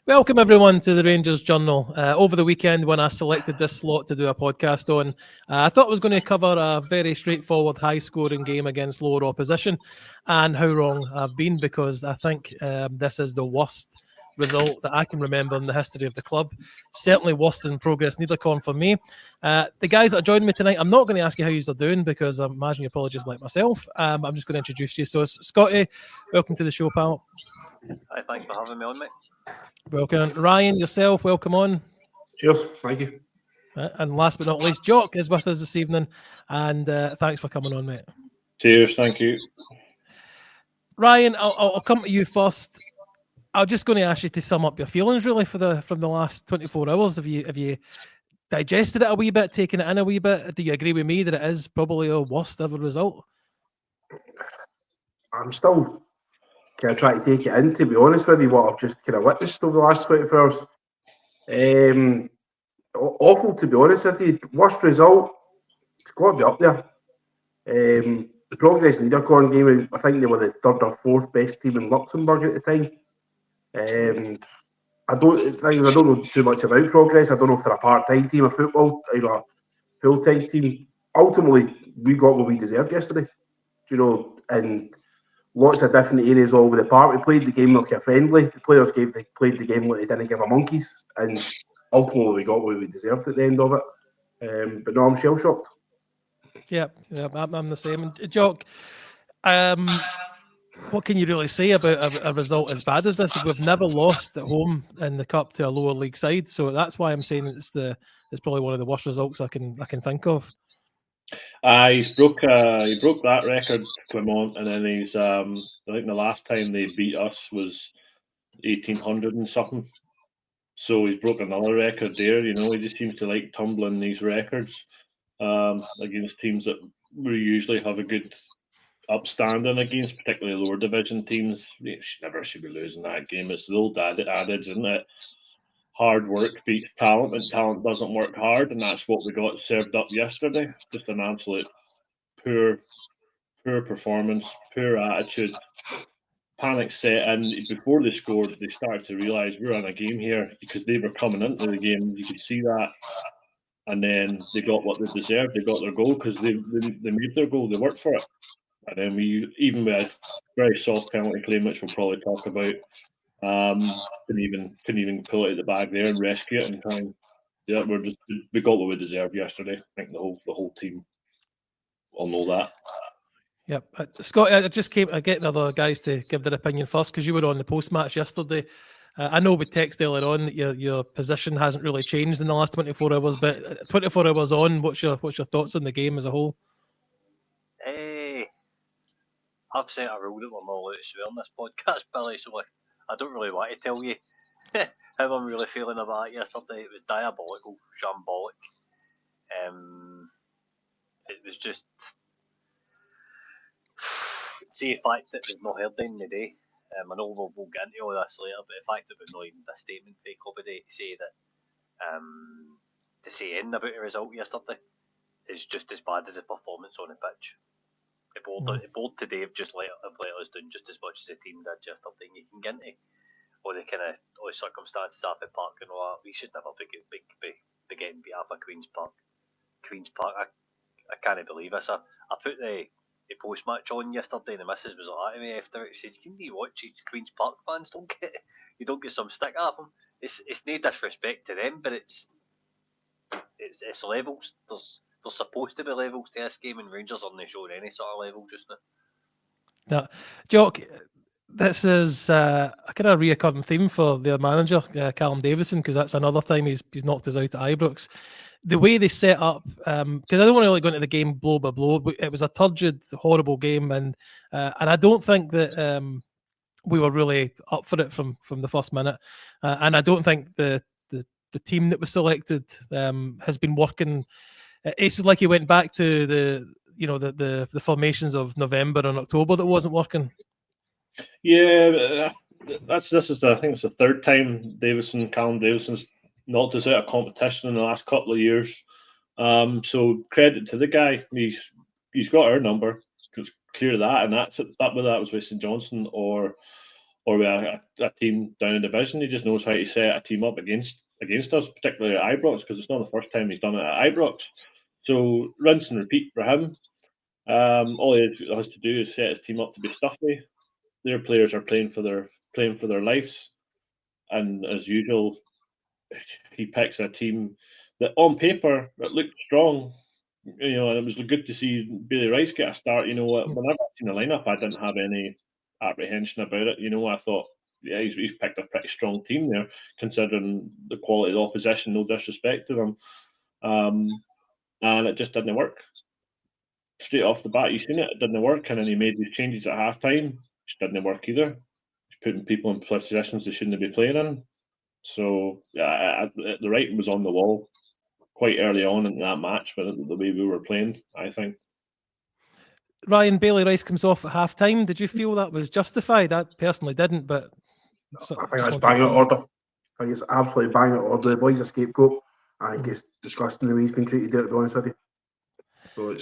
Welcome everyone to the Rangers Journal. Over the weekend, when I selected this slot to do a podcast on, I thought I was going to cover a very straightforward, high-scoring game against lower opposition, and how wrong I've been because I think this is the worst result that I can remember in the history of the club. Certainly worse than Progress Niederkorn for me. The guys that are joining me tonight, I'm not going to ask you how you're doing because I imagine you're probably just like myself. I'm just going to introduce you. So, Scotty, welcome to the show, pal. Hi, thanks for having me on, mate. Welcome. Ryan, yourself, welcome on. Cheers, thank you. And last but not least, Jock is with us this evening, and thanks for coming on, mate. Cheers, thank you. Ryan, I'll come to you first. I'm just going to ask you to sum up your feelings, really, from the last 24 hours. Have you digested it a wee bit, taken it in a wee bit? Do you agree with me that it is probably a worst ever result? I'm still kind of trying to take it in, to be honest with you, what I've just kind of witnessed over the last 24 hours. Awful, to be honest with you. Worst result, it's got to be up there. The Progress Niederkorn game, I think they were the third or fourth best team in Luxembourg at the time. I don't know too much about Progress. I don't know if they're a part-time team of football or a full-time team. Ultimately, we got what we deserved yesterday, and lots of different areas all over the park. We played the game like a friendly. The players played the game like they didn't give a monkeys, and ultimately we got what we deserved at the end of it. But no, I'm shell shocked. Yeah, I'm the same. And Jock, what can you really say about a result as bad as this? We've never lost at home in the cup to a lower league side, so that's why I'm saying it's probably one of the worst results I can think of. He broke that record, Clement, and then he's I think the last time they beat us was 1800 and something. So he's broke another record there. He just seems to like tumbling these records against teams that we usually have a good upstanding against, particularly lower division teams. You never should be losing that game. It's the old adage, isn't it? Hard work beats talent, and talent doesn't work hard, and that's what we got served up yesterday. Just an absolute poor performance, poor attitude. Panic set in. Before they scored, they started to realise we're in a game here because they were coming into the game. You could see that. And then they got what they deserved. They got their goal because they made their goal. They worked for it. And then even with a very soft penalty claim, which we'll probably talk about, couldn't even pull it out of the bag there and rescue it and try and we got what we deserved yesterday. I think the whole team all know that. Yep. Scott, I get the other guys to give their opinion first because you were on the post-match yesterday. I know we texted earlier on that your position hasn't really changed in the last 24 hours, but 24 hours on, what's your thoughts on the game as a whole? I've set a rule that we're not allowed to swear on this podcast, Billy, so I don't really want to tell you how I'm really feeling about it yesterday. It was diabolical, shambolic. It was just... See the fact that we've not heard in the day. I know we'll get into all this later, but the fact that we've not even had a statement for Calamity to say that to say anything about the result yesterday is just as bad as the performance on the pitch. The board today have let us down just as much as the team did yesterday. You can get into all the circumstances off the park and all that. We should never be getting beat off at Queen's Park. I can't believe this. I put the post match on yesterday, and the missus was like that to me after it. She says, "Can you watch these Queen's Park fans? You don't get some stick at them. It's no disrespect to them, but it's levels. There's supposed to be levels to this game, and Rangers aren't showing any sort of level just now." Now, Jock, this is a kind of reoccurring theme for their manager, Callum Davison, because that's another time he's knocked us out at Ibrox. The way they set up, because I don't want to really go into the game blow by blow, but it was a turgid, horrible game, and I don't think that we were really up for it from the first minute, and I don't think the team that was selected has been working. It's like he went back to the formations of November and October that wasn't working. Yeah, I think it's the third time Callum Davison's knocked us out of competition in the last couple of years. So credit to the guy. He's got our number. It's clear that, and that was with St Johnstone or or with a team down in division. He just knows how to set a team up against us, particularly at Ibrox, because it's not the first time he's done it at Ibrox. So rinse and repeat for him. All he has to do is set his team up to be stuffy. Their players are playing for their lives, and as usual, he picks a team that on paper it looked strong. You know, and it was good to see Bailey Rice get a start. You know, whenever I seen the lineup, I didn't have any apprehension about it. You know, I thought, yeah, he's picked a pretty strong team there, considering the quality of the opposition. No disrespect to them, and it just didn't work. Straight off the bat, you seen it didn't work, and then he made these changes at half time, which didn't work either. He's putting people in positions they shouldn't be playing in. So yeah, the writing was on the wall quite early on in that match, but the way we were playing, I think. Ryan, Bailey Rice comes off at half time. Did you feel that was justified? I personally didn't, but I think that's bang out order. I think it's absolutely bang out order. The boy's a scapegoat. I think it's disgusting the way he's been treated there, to be honest with you. So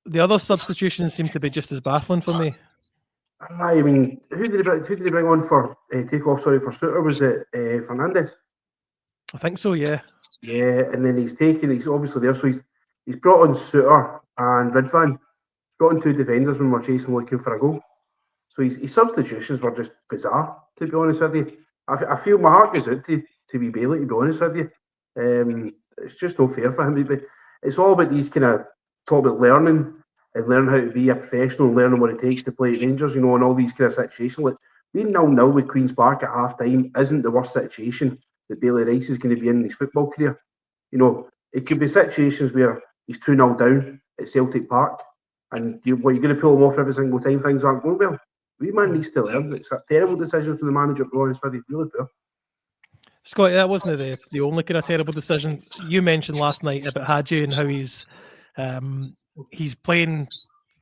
the other substitutions seem to be just as baffling for me. I mean, who did he bring on for take off? Sorry, for Suter, was it Fernandez? I think so, yeah. Yeah, and then he's obviously there, so he's brought on Suter and Ridvan. He's brought on two defenders when we're chasing looking for a goal. So his substitutions were just bizarre, to be honest with you. I feel my heart goes out to be Bailey, to be honest with you. It's just not fair for him. But it's all about these kind of talk about learning and learning how to be a professional, learning what it takes to play at Rangers, you know, and all these kind of situations. Like being 0-0 with Queen's Park at half time isn't the worst situation that Bailey Rice is going to be in his football career. You know, it could be situations where he's 2-0 down at Celtic Park and you're going to pull him off every single time things aren't going well. We man needs to learn. It's a terrible decision for the manager, to be honest with you. Really poor. Scotty, that wasn't the only kind of terrible decision. You mentioned last night about Hadji and how he's playing.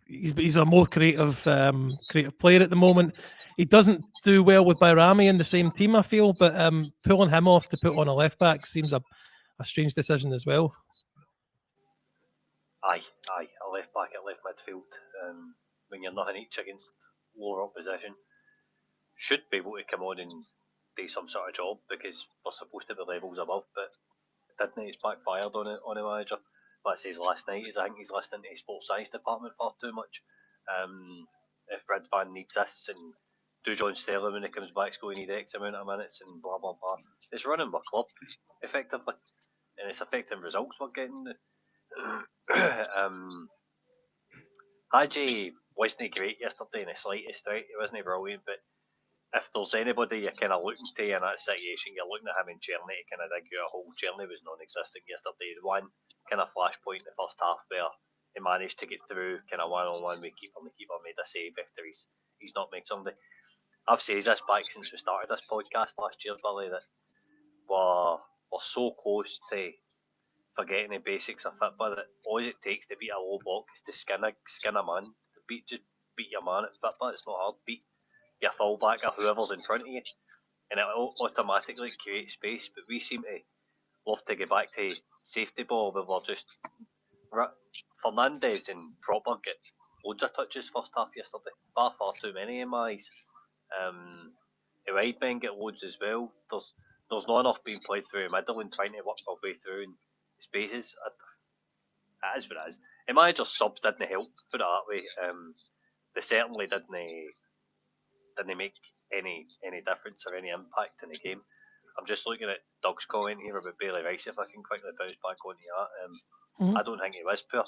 He's a more creative player at the moment. He doesn't do well with Bayrami in the same team, I feel, but pulling him off to put on a left back seems a strange decision as well. Aye, a left back at left midfield when you're nothing each against lower opposition should be able to come on and do some sort of job because we're supposed to be levels above, but it didn't. It's backfired on the manager. But says last night is I think he's listening to his sports science department far too much. If Ridvan needs this and do John Sterling when he comes back, going to need X amount of minutes and blah blah blah. It's running my club effectively, and it's affecting results we're getting. Hadji wasn't great yesterday in the slightest, right? He wasn't brilliant, but if there's anybody you're kind of looking to in that situation, you're looking at him in Journey to kind of dig you a hole. Journey was non-existent yesterday. The one kind of flashpoint in the first half where he managed to get through kind of one-on-one with keeper, and the keeper made a save after he's not made something. I've said this back since we started this podcast last year, Billy, that we're so close to forgetting the basics of football that all it takes to beat a low block is to skin a man. Just beat your man at football. It's not hard. Beat your fullback or whoever's in front of you, and it automatically creates space. But we seem to love to get back to safety ball, but we're just Fernandez and Proper get loads of touches first half yesterday. Far too many in my eyes. The wide men get loads as well. There's not enough being played through the middle and trying to work our way through in spaces. That is what it is. The manager's subs didn't help, put it that way. They certainly didn't make any difference or any impact in the game. I'm just looking at Doug's comment here about Bailey Rice, if I can quickly bounce back onto that. I don't think he was poor.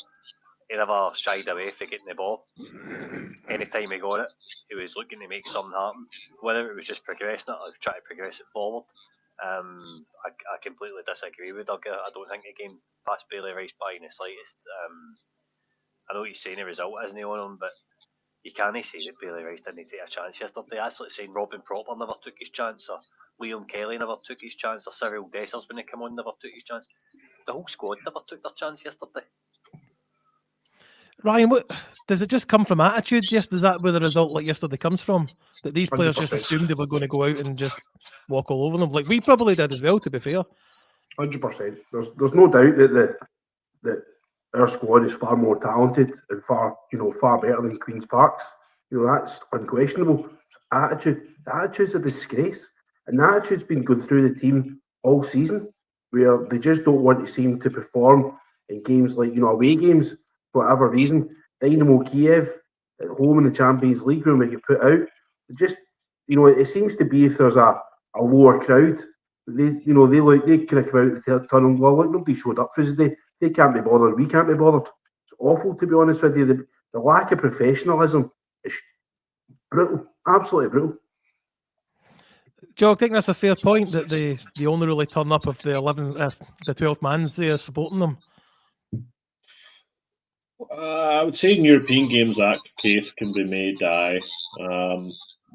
He never shied away from getting the ball. Anytime he got it, he was looking to make something happen. Whether it was just progressing it or trying to progress it forward. I completely disagree with Doug. I don't think the game passed Bailey Rice by in the slightest. I know he's saying the result isn't on him, but you can't say that Bailey Rice didn't take a chance yesterday. That's like saying Robin Proper never took his chance, or Liam Kelly never took his chance, or Cyril Dessers when he came on never took his chance. The whole squad never took their chance yesterday. Ryan, what does it just come from attitude? Yes, is that where the result like yesterday comes from? That these players 100%. Just assumed they were going to go out and just walk all over them, like we probably did as well. To be fair, 100%. There's no doubt that our squad is far more talented and far better than Queen's Park's. That's unquestionable. It's attitude. The attitude's a disgrace. And the attitude's been going through the team all season, where they just don't want to seem to perform in games like, away games, for whatever reason. Dynamo Kiev at home in the Champions League when we get put out. Just, it seems to be if there's a lower crowd, they kind of come out the tunnel and go, look, nobody showed up for us today. They can't be bothered, we can't be bothered. It's awful, to be honest with you. The lack of professionalism is brutal, absolutely brutal. Joe, I think that's a fair point that they only really turn up if the 12 man's there supporting them. I would say in European games that case can be made.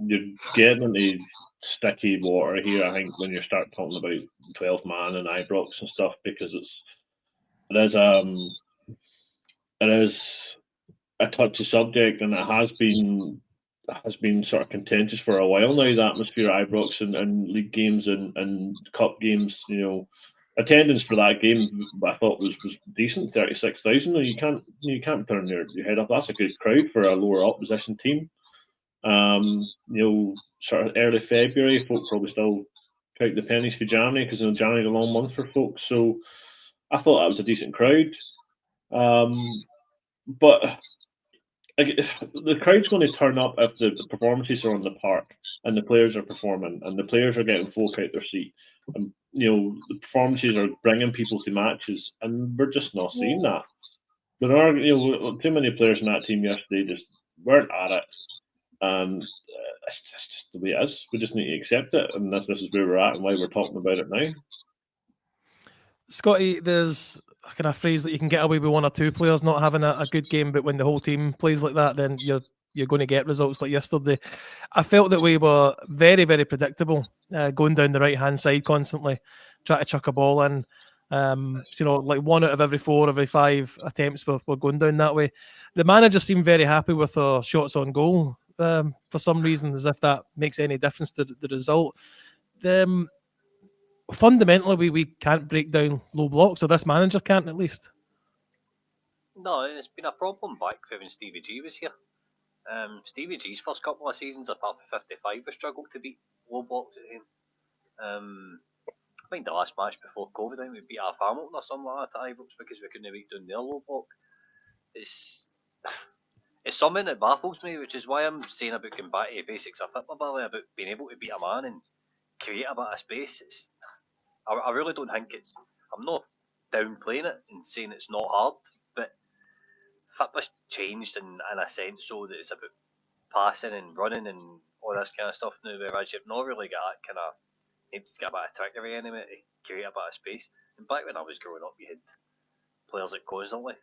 You're getting into sticky water here, I think, when you start talking about 12 man and Ibrox and stuff, because it is a touchy subject, and it has been sort of contentious for a while now, the atmosphere at Ibrox and league games and cup games. Attendance for that game I thought was decent, 36,000. You can't turn your head up. That's a good crowd for a lower opposition team. Sort of early February, folk probably still count the pennies for January, because January's a long month for folks. So I thought that was a decent crowd. But the crowd's going to turn up if the performances are on the park and the players are performing and the players are getting folk out their seat, and the performances are bringing people to matches, and we're just not seeing that. There are too many players in that team yesterday just weren't at it, and it's just the way it is. We just need to accept it, and this is where we're at and why we're talking about it now. Scotty, there's a kind of phrase that you can get away with one or two players not having a good game, but when the whole team plays like that, then you're going to get results like yesterday. I felt that we were very, very predictable, going down the right-hand side constantly, trying to chuck a ball in. Like 1 out of every 4, every 5 attempts were going down that way. The manager seemed very happy with our shots on goal for some reason, as if that makes any difference to the result. Fundamentally, we can't break down low blocks, or this manager can't, at least. No, it's been a problem back when Stevie G was here. Stevie G's first couple of seasons, apart from 55, we struggled to beat low blocks at him. I think the last match before COVID, I think we beat Half Hamilton or something like that at Ibrox because we couldn't beat down their low block. It's something that baffles me, which is why I'm saying about getting back to the basics of football, about being able to beat a man and create a bit of space. I really don't think I'm not downplaying it and saying it's not hard, but football's changed in a sense so that it's about passing and running and all this kind of stuff now, whereas you've not really got that kind of, you've got a bit of trickery in it to create a bit of space. And back when I was growing up, you had players that constantly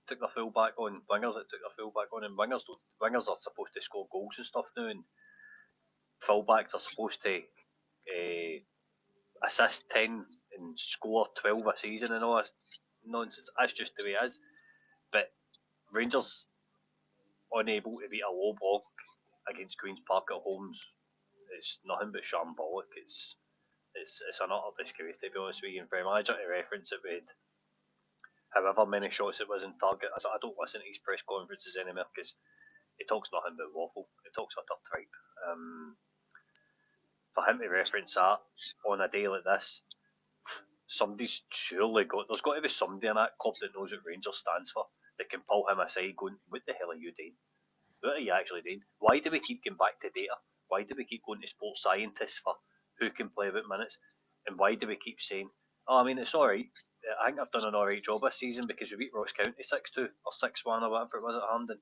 took their full back on, wingers that took their full back on, and wingers are supposed to score goals and stuff now, and fullbacks are supposed to assist 10 and score 12 a season and all this nonsense. That's just the way it is. But Rangers unable to beat a low block against Queen's Park at home, it's nothing but shambolic. It's an utter disgrace, to be honest with you. And for a manager to reference it with however many shots it was in target, I don't listen to his press conferences anymore because he talks nothing but waffle. He talks utter tripe. For him to reference that on a day like this, there's got to be somebody in that club that knows what Rangers stands for, that can pull him aside going, what the hell are you doing? What are you actually doing? Why do we keep going back to data? Why do we keep going to sports scientists for who can play about minutes? And why do we keep saying, it's alright, I think I've done an alright job this season because we beat Ross County 6-2 or 6-1 or whatever it was at Hampden.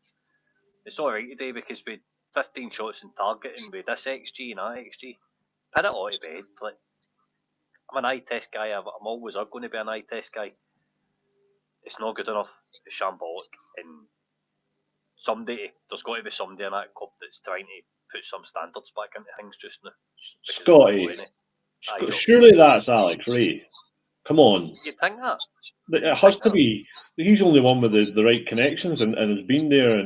It's alright today because we had 15 shots in target and we had this XG and that XG. Put it all to bed. Like, I'm an eye test guy. I'm always going to be an eye test guy. It's not good enough. It's shambolic. And there's got to be somebody in that club that's trying to put some standards back into things just now. Scotty, surely that's Alex Ray. Come on. You think that? It has to be. He's the only one with the right connections and has been there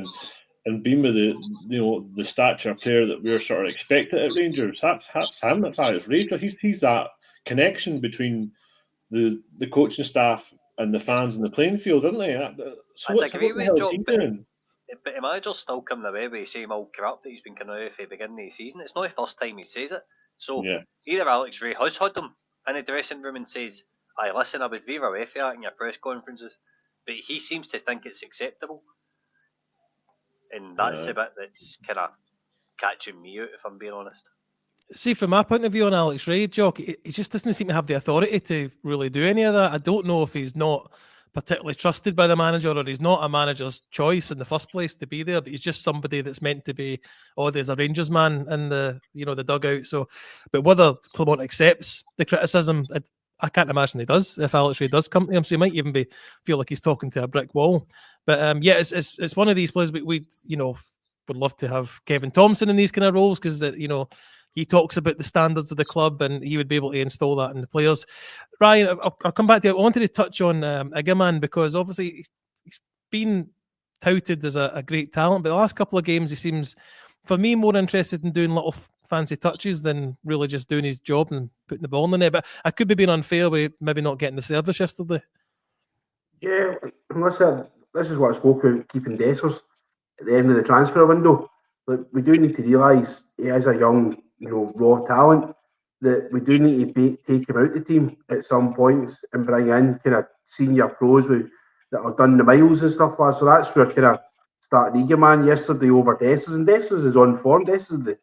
and been with the stature player that we're sort of expected at Rangers. That's him. That's Alex Ray. He's that connection between the coaching staff and the fans in the playing field, isn't he? So I'd agree with you, Joe, But the manager's still coming away with the same old crap that he's been coming away with at the beginning of the season. It's not the first time he says it. So either Alex Ray has had him in the dressing room and says, "Aye, listen, I would veer away for that in your press conferences," but he seems to think it's acceptable, and that's the bit that's kind of catching me out, if I'm being honest. See, from my point of view on Alex Ray, Jock, he just doesn't seem to have the authority to really do any of that. I don't know if he's not particularly trusted by the manager, or he's not a manager's choice in the first place to be there, but he's just somebody that's meant to be, there's a Rangers man in the dugout. So, but whether Clement accepts the criticism, I can't imagine he does if Alex Ray does come to him. So he might even feel like he's talking to a brick wall. But it's one of these players we would love to have Kevin Thompson in these kind of roles, because he talks about the standards of the club, and he would be able to install that in the players. Ryan, I'll come back to you. I wanted to touch on Igaman, because obviously he's been touted as a great talent, but the last couple of games he seems, for me, more interested in doing little fancy touches than really just doing his job and putting the ball in the net. But I could be being unfair with maybe not getting the service yesterday. Yeah, listen, this is what I spoke about, keeping Dessers at the end of the transfer window. Like, we do need to realise he is a young, raw talent, that we do need to take him out the team at some points and bring in kind of senior pros that have done the miles and stuff like that. So that's where kind of started Eagleman yesterday over Dessers, and Dessers is on form. Dessers is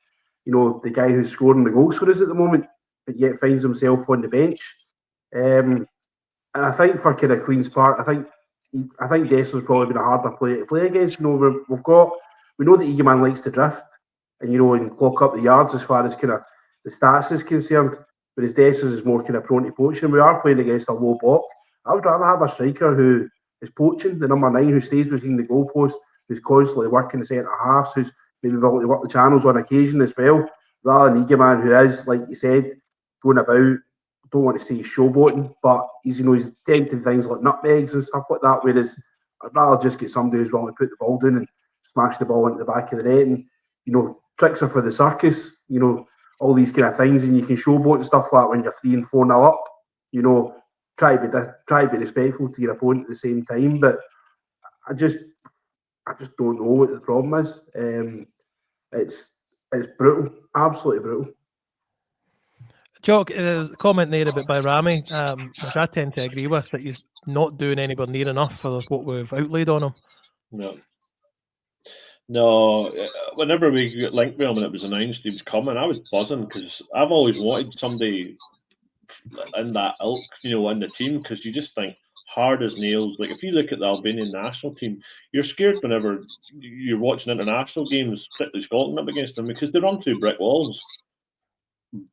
the guy who's scoring the goals for us at the moment, but yet finds himself on the bench. And I think for kind of Queen's Park, I think Dessers probably been a harder player to play against. We know that Eagleman likes to drift and clock up the yards as far as kind of the stats is concerned, whereas Dessers is more kind of prone to poaching. We are playing against a low block. I would rather have a striker who is poaching, the number 9 who stays between the goalposts, who's constantly working the centre halves, who's maybe able to work the channels on occasion as well, rather than Eagleman, who is, like you said, going about, don't want to say showboating, but he's tempting things like nutmegs and stuff like that, whereas I'd rather just get somebody who's willing to put the ball down and smash the ball into the back of the net. And tricks are for the circus, all these kind of things, and you can showboat and stuff like that when you're 3 and 4-0 up. Try to be respectful to your opponent at the same time, but I just don't know what the problem is. It's brutal, absolutely brutal. Jock, there's a comment there about Bayrami, which I tend to agree with, that he's not doing anywhere near enough for what we've outlaid on him. No, whenever we got linked with him and it was announced he was coming, I was buzzing, because I've always wanted somebody in that ilk, in the team, because you just think hard as nails. Like, if you look at the Albanian national team, you're scared whenever you're watching international games, particularly Scotland up against them, because they run through brick walls.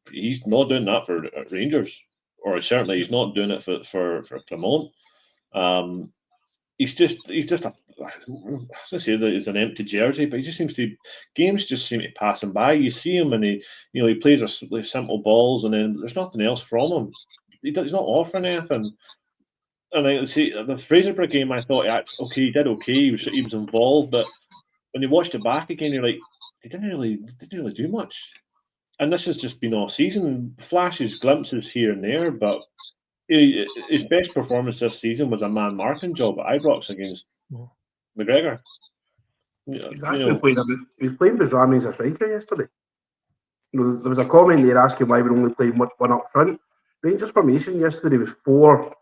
He's not doing that for Rangers, or certainly he's not doing it for Clement. He's just a, I was gonna say that he's an empty jersey, but he just games just seem to pass him by. You see him and he plays a simple balls, and then there's nothing else from him. He's not offering anything. And I see the Fraserburgh game, I thought, he did okay. He was involved, but when you watched it back again, you're like, he didn't really do much. And this has just been all season, flashes, glimpses here and there, but his best performance this season was a man marking job at Ibrox against McGregor. He was playing Bayrami as a striker yesterday. There was a comment there asking why we're only playing one up front. Rangers' formation yesterday was 4.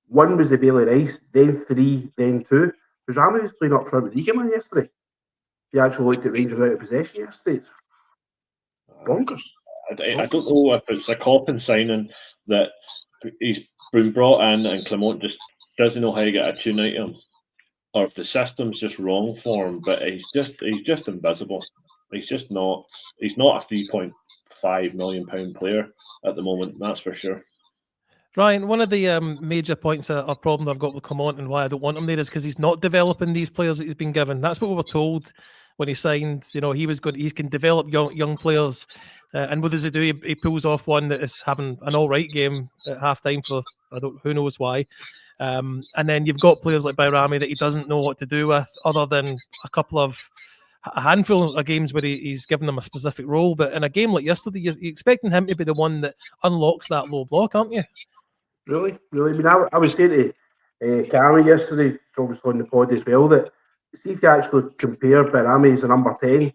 1 was the Bailey Rice, then 3, then 2. Bayrami was playing up front with Eagleman yesterday. He actually looked at Rangers out of possession yesterday. It's bonkers. I don't know if it's a Coppin signing that he's been brought in and Clement just doesn't know how to get a tune out of him, or if the system's just wrong for him. But he's just invisible. He's not a £3.5 million player at the moment. That's for sure. Ryan, one of the major points or problem I've got with Clement and why I don't want him there is because he's not developing these players that he's been given. That's what we were told when he signed. He can develop young players. And what does he do? He pulls off one that is having an all right game at half time for who knows why. And then you've got players like Bayrami that he doesn't know what to do with, other than a handful of games where he's given them a specific role. But in a game like yesterday, you're expecting him to be the one that unlocks that low block, aren't you? Really? I mean, I was saying to Calamity yesterday, obviously on the pod as well, that see if you actually compare Barami as a number 10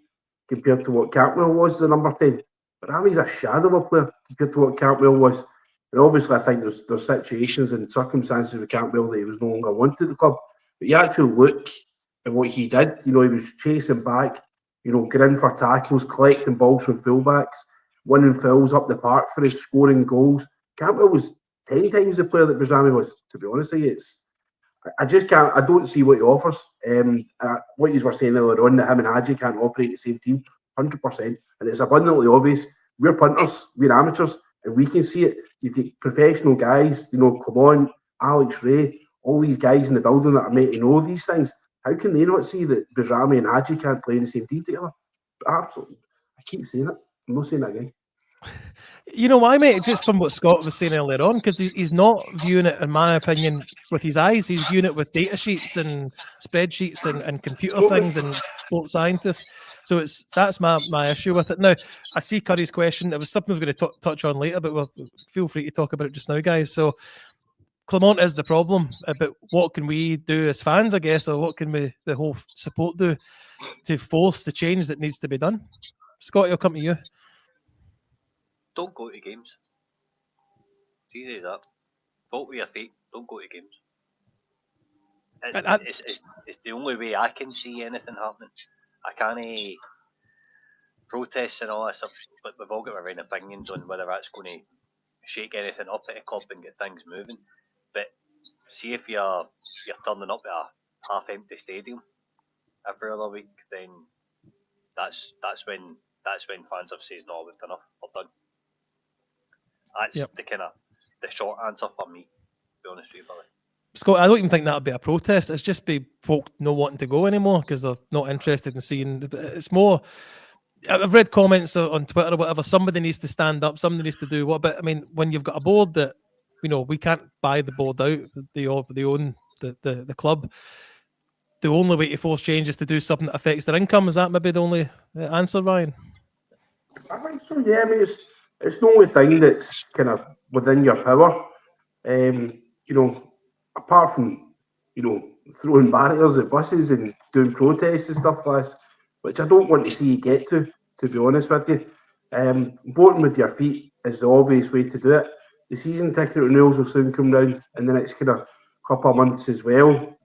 compared to what Cantwell was as a number 10. Barami's a shadow of a player compared to what Cantwell was. And obviously, I think there's situations and circumstances with Cantwell that he was no longer wanted at the club. But you actually look at what he did. He was chasing back, going for tackles, collecting balls from fullbacks, winning fouls up the park for his scoring goals. Cantwell was 10 times the player that Barami was, to be honest with you. I just can't. I don't see what he offers. What you were saying earlier on, that him and Hadji can't operate in the same team, 100%. And it's abundantly obvious. We're punters, we're amateurs, and we can see it. You've got professional guys, Clement, Alex Ray, all these guys in the building that are meant to know these things. How can they not see that Barami and Hadji can't play in the same team together? Absolutely. I keep saying it. I'm not saying that again. You know why, mate? Just from what Scott was saying earlier on, because he's not viewing it, in my opinion, with his eyes. He's viewing it with data sheets and spreadsheets and computer things and sports scientists. So that's my issue with it. Now, I see Curry's question. It was something I was going to touch on later, but feel free to talk about it just now, guys. So Clement is the problem, but what can we do as fans, I guess, or what can the whole support do to force the change that needs to be done? Scotty, I'll come to you. Don't go to games. It's easy as that. Vote with your feet. Don't go to games. It's the only way I can see anything happening. I can't protests and all that stuff, but we've all got our own opinions on whether that's going to shake anything up at a club and get things moving. But see if you're turning up at a half-empty stadium every other week, then that's when fans have said no, we've done enough, we're done. That's the short answer for me, to be honest with you, Billy. Scott, I don't even think that would be a protest. It's just be folk not wanting to go anymore because they're not interested in seeing. It's more. I've read comments on Twitter or whatever. Somebody needs to stand up. Somebody needs to do what. But I mean, when you've got a board that we can't buy the board out. They own the club. The only way to force change is to do something that affects their income. Is that maybe the only answer, Ryan? I think so. Yeah, I mean, it's the only thing that's kind of within your power. Apart from throwing barriers at buses and doing protests and stuff like this, which I don't want to see you get to be honest with you. Voting with your feet is the obvious way to do it. The season ticket renewals will soon come round in the next kind of couple of months as well.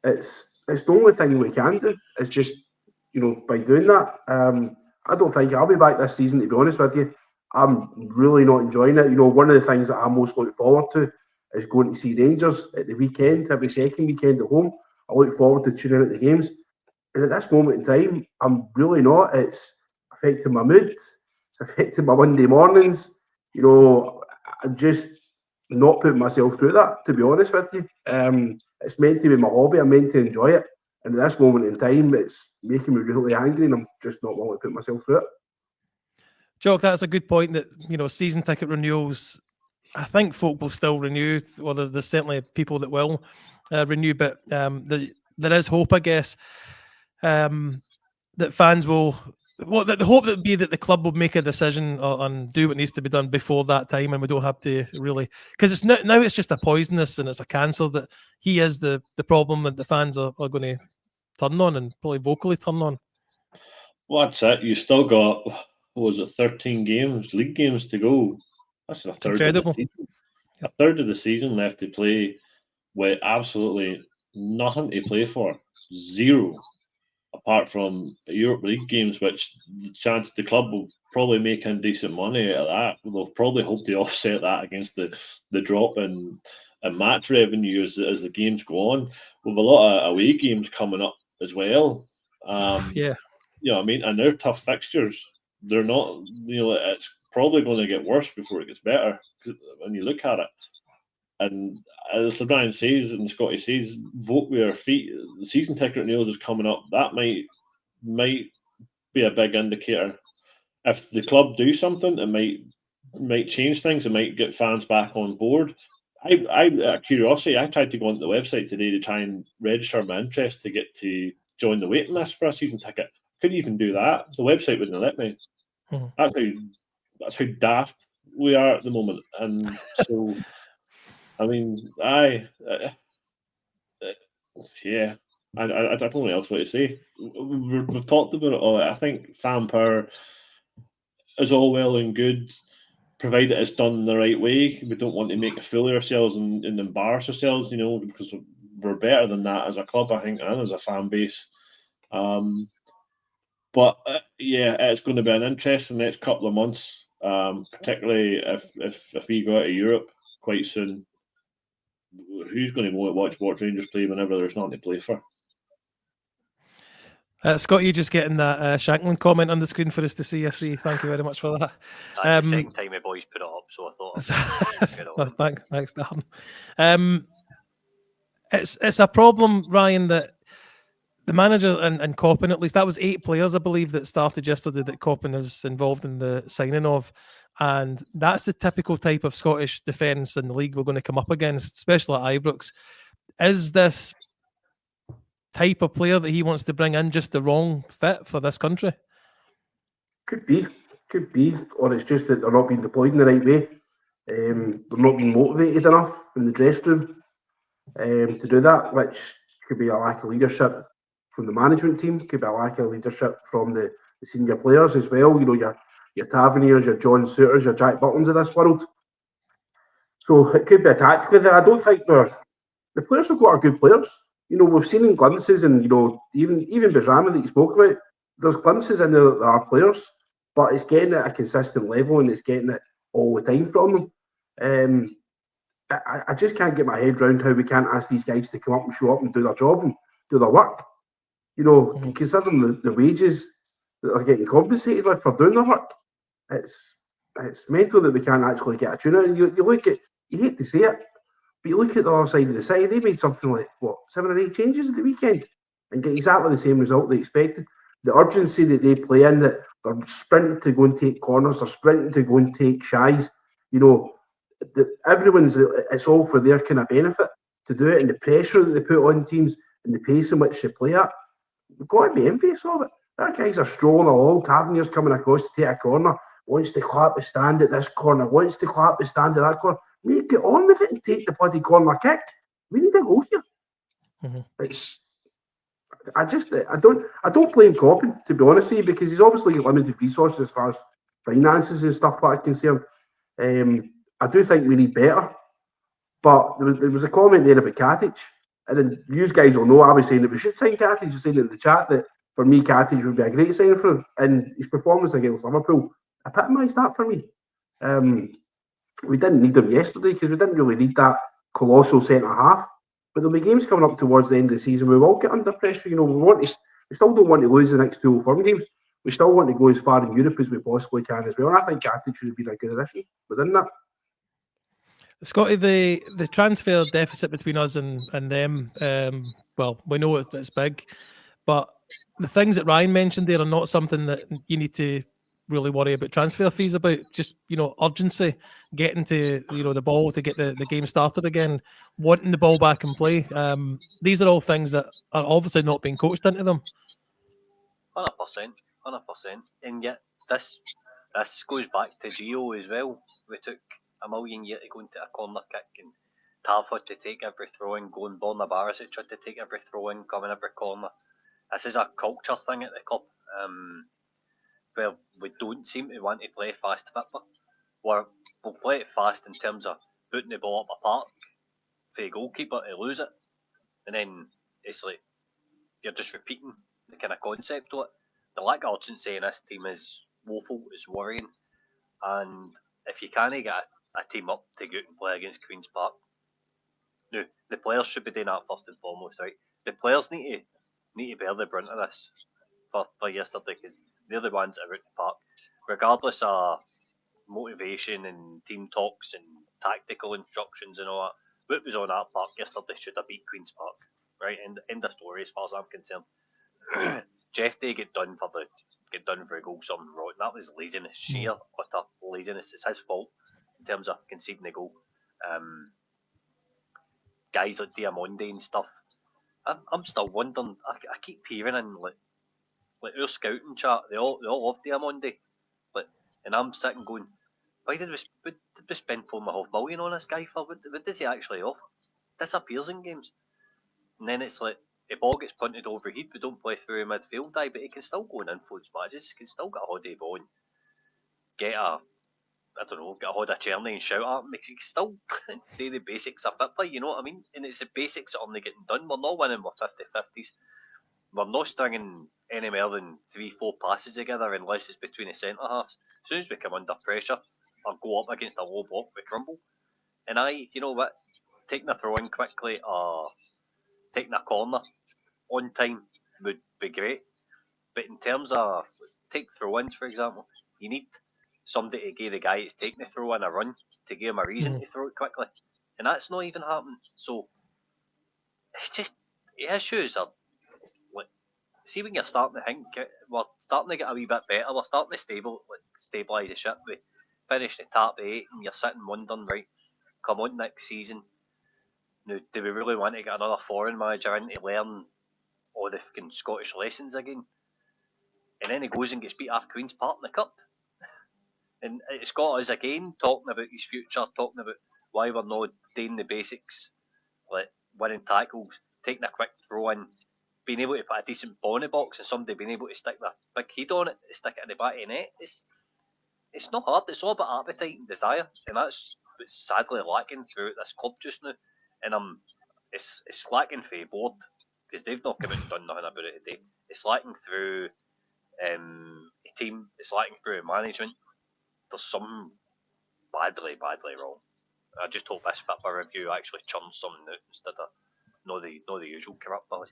It's the only thing we can do. It's just by doing that. I don't think I'll be back this season, to be honest with you. I'm really not enjoying it. One of the things that I'm most looking forward to is going to see Rangers at the weekend, every second weekend at home. I look forward to tuning in at the games. And at this moment in time, I'm really not. It's affecting my mood. It's affecting my Monday mornings. I'm just not putting myself through that, to be honest with you. It's meant to be my hobby. I'm meant to enjoy it. And at this moment in time, it's making me really angry, and I'm just not willing to put myself through it. Jock, that's a good point that, season ticket renewals, I think folk will still renew, or there's certainly people that will renew, but there is hope, I guess, that fans will, the hope that would be that the club will make a decision and do what needs to be done before that time, and we don't have to really, because it's now it's just a poisonous and it's a cancer that he is the problem that the fans are going to turn on and probably vocally turn on. Well, that's it. You still got, 13 games, league games to go. That's a third of the season. A third of the season left to play with absolutely nothing to play for. Zero. Apart from Europe League games, which the club will probably make in decent money out of that. They'll probably hope to offset that against the drop in match revenue as the games go on. With a lot of away games coming up as well. Yeah. I mean, and they're tough fixtures. They're not, it's probably going to get worse before it gets better when you look at it. And as Brian says and Scotty says, vote with your feet. The season ticket renewals is coming up. That might be a big indicator. If the club do something, it might change things. It might get fans back on board. I out of curiosity, I tried to go onto the website today to try and register my interest to get to join the waiting list for a season ticket. Couldn't even do that. The website wouldn't let me. That's how daft we are at the moment. And so, I mean, yeah. I don't know what else to say. We've talked about it all. I think fan power is all well and good, provided it's done the right way. We don't want to make a fool of ourselves and embarrass ourselves, because we're better than that as a club, I think, and as a fan base. But yeah, it's going to be an interesting next couple of months, particularly if we go out of Europe quite soon. Who's going to go and watch Rangers play whenever there's nothing to play for? Scott, you just getting that Shankland comment on the screen for us to see. I see. Thank you very much for that. That's the second time my boys put it up, so I thought thanks, Darren. It's a problem, Ryan, that the manager and Coppin, at least that was 8 players, I believe, that started yesterday that Coppin is involved in the signing of. And that's the typical type of Scottish defence in the league we're going to come up against, especially at Ibrox. Is this type of player that he wants to bring in just the wrong fit for this country? Could be, or it's just that they're not being deployed in the right way. They're not being motivated enough in the dressing room to do that, which could be a lack of leadership from the management team, could be a lack of leadership from the senior players as well. Your Taverniers, your John Souters, your Jack Butlins of this world. So it could be a tactical thing. I don't think the players have got are good players. We've seen in glimpses, and even Bajrami that you spoke about, there's glimpses in there that there are players, but it's getting at a consistent level and it's getting it all the time from them. I just can't get my head around how we can't ask these guys to come up and show up and do their job and do their work. Considering the wages that they're getting compensated with for doing their work, it's mental that we can't actually get a tune out. And you look at, you hate to say it, but you look at the other side of the city, they made something like, 7 or 8 changes at the weekend and get exactly the same result they expected. The urgency that they play in, that they're sprinting to go and take corners, they're sprinting to go and take shies, it's all for their kind of benefit to do it, and the pressure that they put on teams and the pace in which they play at. We've got to be envious of it. Our guys are strolling along, Taverniers coming across to take a corner, wants to clap the stand at this corner, wants to clap the stand at that corner. Mate, get on with it and take the bloody corner kick. We need a goal here. I don't blame Coppin, to be honest with you, because he's obviously got limited resources as far as finances and stuff like that concerned. I do think we need better. But there was a comment there about Katic, and then you guys will know I was saying that we should sign Katic. I was saying in the chat that for me Katic would be a great signing for him, and his performance against Liverpool epitomised that for me. We didn't need him yesterday because we didn't really need that colossal centre half. But there'll be games coming up towards the end of the season. We will get under pressure. We still don't want to lose the next 2 firm games. We still want to go as far in Europe as we possibly can as well. And I think Katic should have been a good addition within that. Scotty, the transfer deficit between us and them, we know it's big, but the things that Ryan mentioned there are not something that you need to really worry about transfer fees about. Just, urgency, getting to, the ball to get the game started again, wanting the ball back in play. These are all things that are obviously not being coached into them. 100%. And yet this goes back to Gio as well. We took $1 million to go into a corner kick, and Tav had to take every throw in, going Borna Barisic had to take every throw in, coming every corner. This is a culture thing at the club. Where we don't seem to want to play fast football. We'll play it fast in terms of putting the ball up a park for the goalkeeper to lose it, and then it's like you're just repeating the kind of concept of it. The lack of urgency in this team is woeful, it's worrying, and if you can't get a team up to go out and play against Queen's Park, no, the players should be doing that first and foremost, right? The players need to bear the brunt of this for yesterday, because they're the ones that are out the park, regardless of motivation and team talks and tactical instructions and all that. What was on that park yesterday should have beat Queen's Park, right? End of story as far as I'm concerned. Jeff Day get done for a goal, something wrong. That was laziness, sheer utter laziness. It's his fault in terms of conceding the goal. Guys like Diamonde and stuff. I'm still wondering. I keep hearing in like our scouting chat, they all love Diamonde, and I'm sitting going, why did we spend $4.5 million on this guy for? What does he actually off? Disappears in games, and then it's like the ball gets punted overhead, we don't play through midfield, but he can still go and influence matches. He can still get a hold of the ball and get get a hold of Cherny and shout at him. He can still do the basics of football, you know what I mean? And it's the basics that aren't getting done. We're not winning with 50-50s. We're not stringing any more than 3-4 passes together unless it's between the centre halves. As soon as we come under pressure or go up against a low block, we crumble. And you know what? Taking a throw in quickly or taking a corner on time would be great. But in terms of take throw-ins, for example, you need somebody to give the guy that's taking the throw-in a run to give him a reason to throw it quickly. And that's not even happening. So it's just the issues are like, see when you're starting to think we're starting to get a wee bit better, we're starting to stabilise the ship. We finish the top 8 and you're sitting wondering, right, come on next season. Now, do we really want to get another foreign manager in to learn all the fucking Scottish lessons again? And then he goes and gets beat off Queen's Park in the Cup. And it's got us again talking about his future, talking about why we're not doing the basics, like winning tackles, taking a quick throw in, being able to put a decent ball in the box and somebody being able to stick their big head on it, stick it in the back of the net. It's not hard, it's all about appetite and desire, and that's what's sadly lacking throughout this club just now. And it's lacking for the board, because they've not come out and done nothing about it today. It's lacking through a team, it's lacking through management. There's something badly wrong. I just hope this FIFA review actually churns something out instead of not the usual corrupt bally.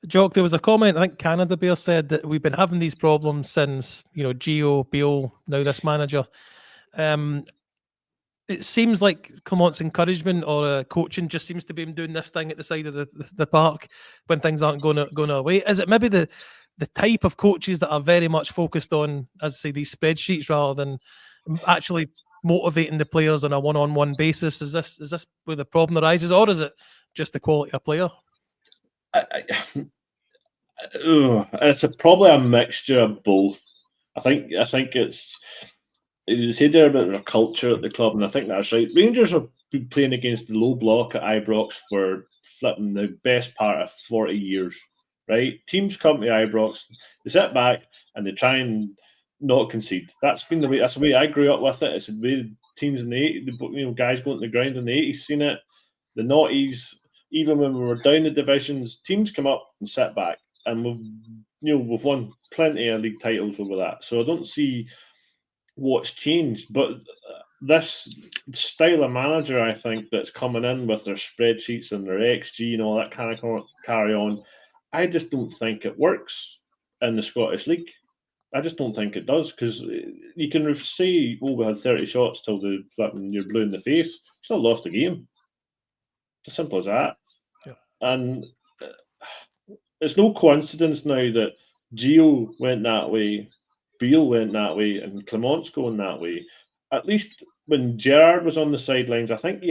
Jock, there was a comment, I think Canada Bear said that we've been having these problems since, Gio, Beale, now this manager. It seems like Clement's encouragement or coaching just seems to be him doing this thing at the side of the park when things aren't going our way. Is it maybe the type of coaches that are very much focused on, as I say, these spreadsheets rather than actually motivating the players on a one-on-one basis? Is this where the problem arises, or is it just the quality of player? It's probably a mixture of both. I think it's. You said there about their culture at the club, and I think that's right. Rangers have been playing against the low block at Ibrox for flipping the best part of 40 years, right? Teams come to Ibrox, they sit back and they try and not concede. That's the way I grew up with it. It's the way teams in the 80s, guys going to the ground in the 80s seen it. The noughties, even when we were down the divisions, teams come up and sit back, and we've won plenty of league titles over that. So I don't see what's changed, but this style of manager, I think, that's coming in with their spreadsheets and their XG and all that kind of carry on, I just don't think it works in the Scottish League. I just don't think it does, because you can say, we had 30 shots till you're blue in the face. You still lost the game. It's as simple as that. Yeah. And it's no coincidence now that Gio went that way, Beale went that way, and Clement's going that way. At least when Gerrard was on the sidelines, I think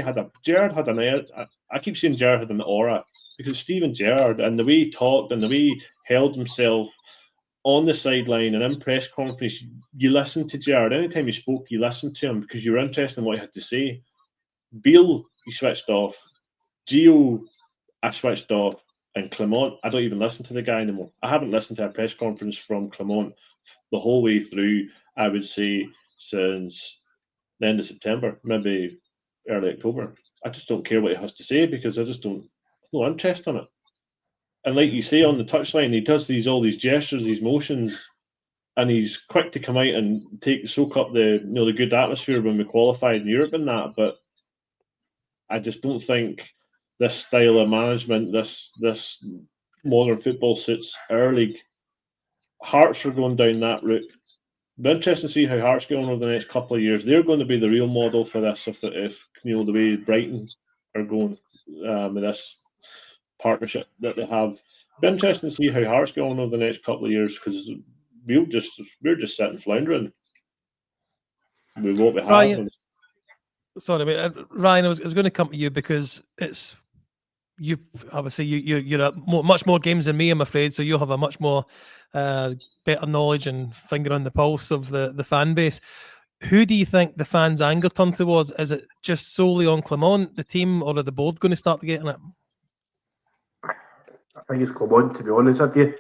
Gerrard had I keep saying Gerrard had an aura, because Steven Gerrard, and the way he talked and the way he held himself on the sideline and in press conference, you listened to Gerrard. Anytime he spoke, you listened to him because you were interested in what he had to say. Beale, he switched off. Gio, I switched off. And Clement, I don't even listen to the guy anymore. I haven't listened to a press conference from Clement the whole way through, I would say, since the end of September, maybe early October. I just don't care what he has to say, because I just no interest in it. And like you say, on the touchline, he does all these gestures, these motions, and he's quick to come out and soak up the good atmosphere when we qualified in Europe and that. But I just don't think this style of management, this modern football suits our league. Hearts are going down that route. It'll be interesting to see how Hearts get on over the next couple of years. They're going to be the real model for this, if the way Brighton are going with this partnership that they have. It'll be interesting to see how Hearts get on over the next couple of years, because we're just sitting floundering with what we have. Ryan, sorry, mate. Ryan, I was going to come to you, because it's you. Obviously, you're at much more games than me, I'm afraid. So you'll have a much more better knowledge and finger on the pulse of the fan base. Who do you think the fans' anger turn towards? Is it just solely on Clement, the team, or are the board going to start to get in it? think it's Clement, to be honest with you.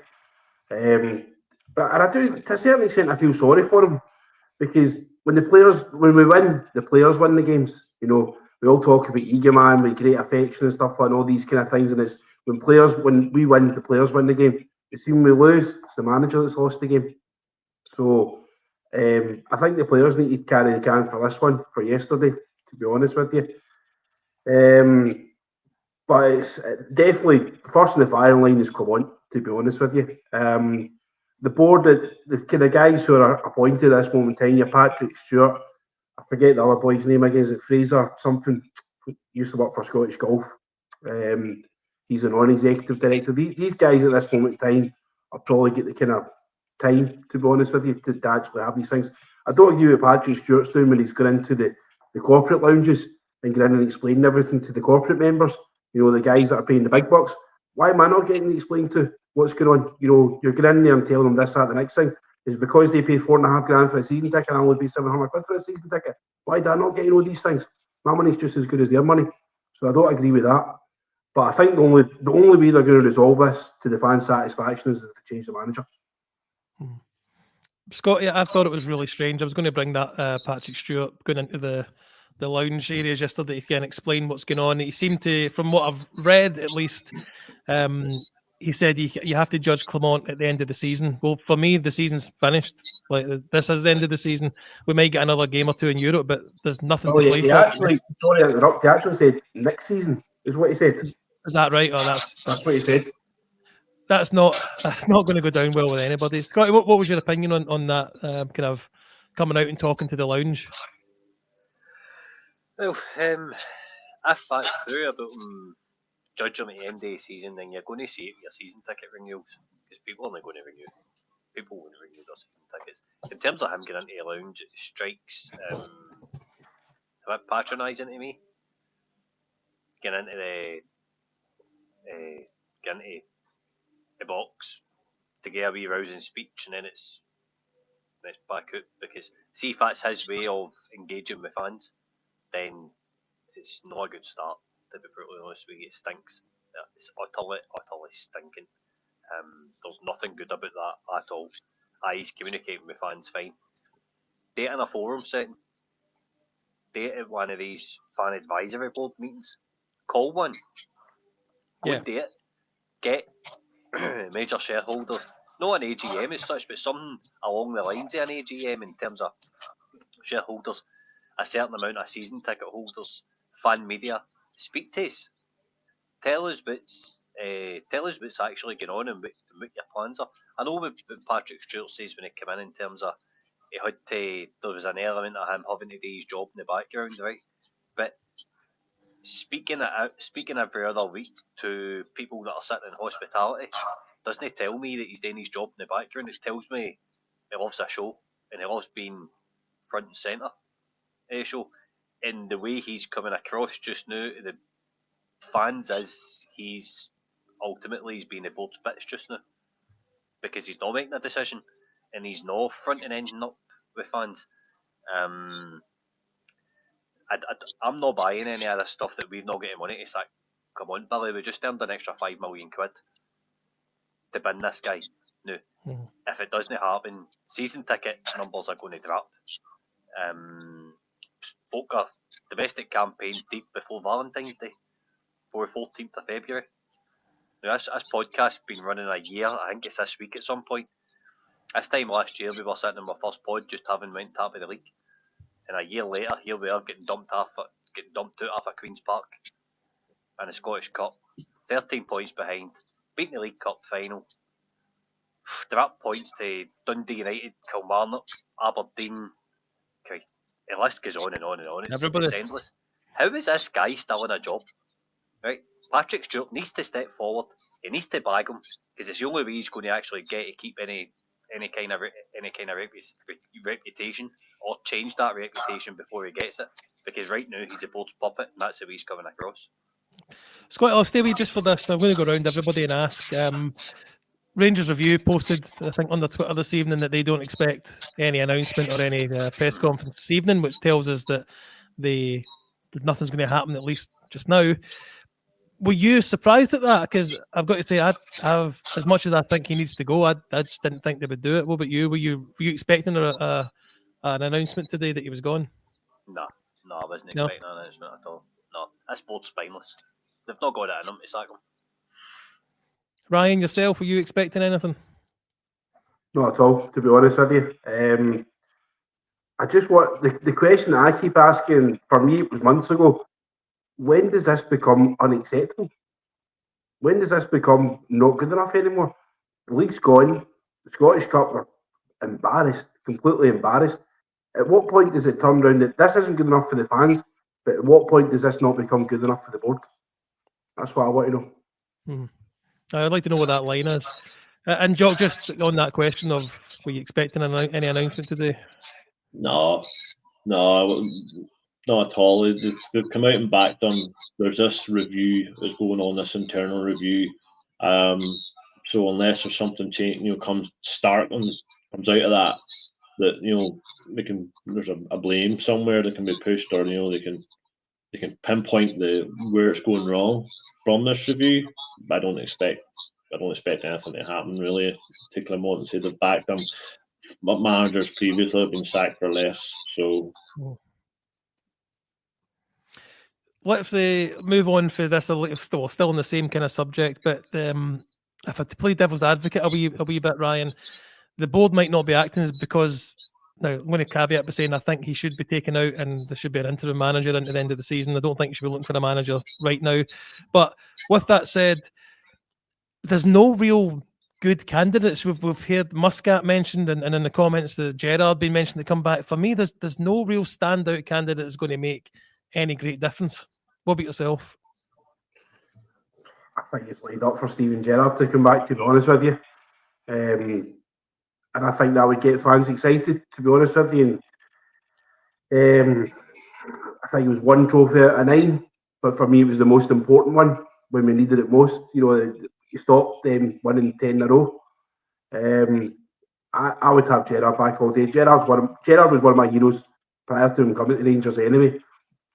But and I do, to a certain extent, I feel sorry for him because when we win, the players win the games. You know, we all talk about ego man with great affection and stuff and all these kind of things. And it's when we win, the players win the game. You see, when we lose, it's the manager that's lost the game. So I think the players need to carry the can for this one, for yesterday, to be honest with you. But it's definitely first in the firing line is Clement, to be honest with you. The board, the kind of guys who are appointed at this moment in time, you're Patrick Stewart, I forget the other boy's name again, is it Fraser something? Used to work for Scottish Golf. He's a non-executive director. These guys at this moment in time are probably get the kind of time, to be honest with you, to actually have these things. I don't agree with Patrick Stewart's doing when he's going into the corporate lounges and going in and explaining everything to the corporate members. You know, the guys that are paying the big bucks. Why am I not getting to explain to what's going on? You know, you're going in there and telling them this, that, the next thing. Is because they pay $4,500 for a season ticket and I only pay £700 for a season ticket. Why do I not get to know these things? My money's just as good as their money. So I don't agree with that. But I think the only way they're going to resolve this to the fans' satisfaction is to change the manager. Scott, yeah, I thought it was really strange. I was going to bring that Patrick Stewart going into the lounge areas yesterday to explain what's going on. He seemed to, from what I've read at least, he said you have to judge Clement at the end of the season. Well, for me, the season's finished. Like, this is the end of the season. We might get another game or two in Europe, but there's nothing to play for. Actually, sorry to interrupt, he actually said next season is what he said. Is that right? Oh, that's what he said. That's not going to go down well with anybody. Scotty, what was your opinion on that kind of coming out and talking to the lounge? Well, if that's true about judge them at the end of the season, then you're going to see it with your season ticket renewals because people aren't going to renew. People won't renew their season tickets. In terms of him getting into the lounge, it strikes a bit patronising to me. Getting into the box to get a wee rousing speech, and then it's back out because see if that's his way of engaging with fans, then it's not a good start. To be brutally honest with you, it stinks. It's utterly stinking. There's nothing good about that at all. He's communicating with fans fine. Date in a forum setting. Date at one of these fan advisory board meetings. Call one. Go and date it. Get major shareholders. Not an AGM as such, but something along the lines of an AGM in terms of shareholders. A certain amount of season ticket holders, fan media. Speak to us. Tell us what's actually going on and what your plans are. I know what Patrick Stewart says when he came in terms of there was an element of him having to do his job in the background, right? But speaking every other week to people that are sitting in hospitality doesn't tell me that he's doing his job in the background. It tells me he loves a show and he loves being front and centre of the show. And the way he's coming across just now to the fans is he's being the board's bitch just now because he's not making a decision and he's not fronting anything up with fans. I'm not buying any of this stuff that we've not getting money to sack. Come on, Billy, we just earned an extra £5 million to bin this guy. No, if it doesn't happen, season ticket numbers are going to drop. Folk are domestic campaigns deep before Valentine's Day, before 14th of February. Now, this podcast's been running a year. I think it's this week at some point. This time last year, we were sitting in my first pod just having went top of the league. And a year later, here we are getting dumped out of Queen's Park in the Scottish Cup. 13 points behind. Beating the League Cup final. Drop points to Dundee United, Kilmarnock, Aberdeen. Okay, the list goes on and on and on. It's endless. How is this guy still in a job? Right, Patrick Stewart needs to step forward. He needs to bag him because it's the only way he's going to actually get to keep any kind of reputation or change that reputation before he gets it. Because right now he's a board's puppet, and that's how he's coming across. Scott, I'll stay with you just for this. I'm going to go around everybody and ask. Rangers Review posted, I think, on their Twitter this evening that they don't expect any announcement or any press conference this evening, which tells us that nothing's going to happen, at least just now. Were you surprised at that? Because I've got to say, I've as much as I think he needs to go, I just didn't think they would do it. What about you? Were you expecting an announcement today that he was gone? No, I wasn't No? expecting an announcement at all. No, this board's spineless. They've not got it in them to sack him. Ryan, yourself, were you expecting anything? Not at all, to be honest with you. I just want the question that I keep asking, for me it was months ago, when does this become unacceptable? When does this become not good enough anymore? The league's gone. The Scottish Cup are embarrassed, completely embarrassed. At what point does it turn around that this isn't good enough for the fans, but at what point does this not become good enough for the board? That's what I want to know. I'd like to know what that line is. And Jock, just on that question of, were you expecting any announcement today? No, not at all. They've come out and backed them. There's this review that's going on, this internal review. So unless there's something comes out of that there's a blame somewhere that can be pushed, or they can pinpoint where it's going wrong from this review. I don't expect anything to happen really to Clement and say they've backed them. Managers previously have been sacked for less, so. Let's move on for this still on the same kind of subject, but if I had to play devil's advocate a wee bit, Ryan, the board might not be acting because, now I'm going to caveat by saying I think he should be taken out and there should be an interim manager into the end of the season. I don't think you should be looking for a manager right now. But with that said, there's no real good candidates. We've heard Muscat mentioned, and in the comments the Gerrard been mentioned to come back. For me, there's no real standout candidate that's going to make any great difference. What about yourself? I think it's laid up for Steven Gerrard to come back, to be honest with you. And I think that would get fans excited, to be honest with you. And I think it was one trophy out of 9, but for me it was the most important one when we needed it most. You stopped them winning 10 in a row. I would have Gerrard back all day. Gerrard was one of my heroes prior to him coming to Rangers anyway.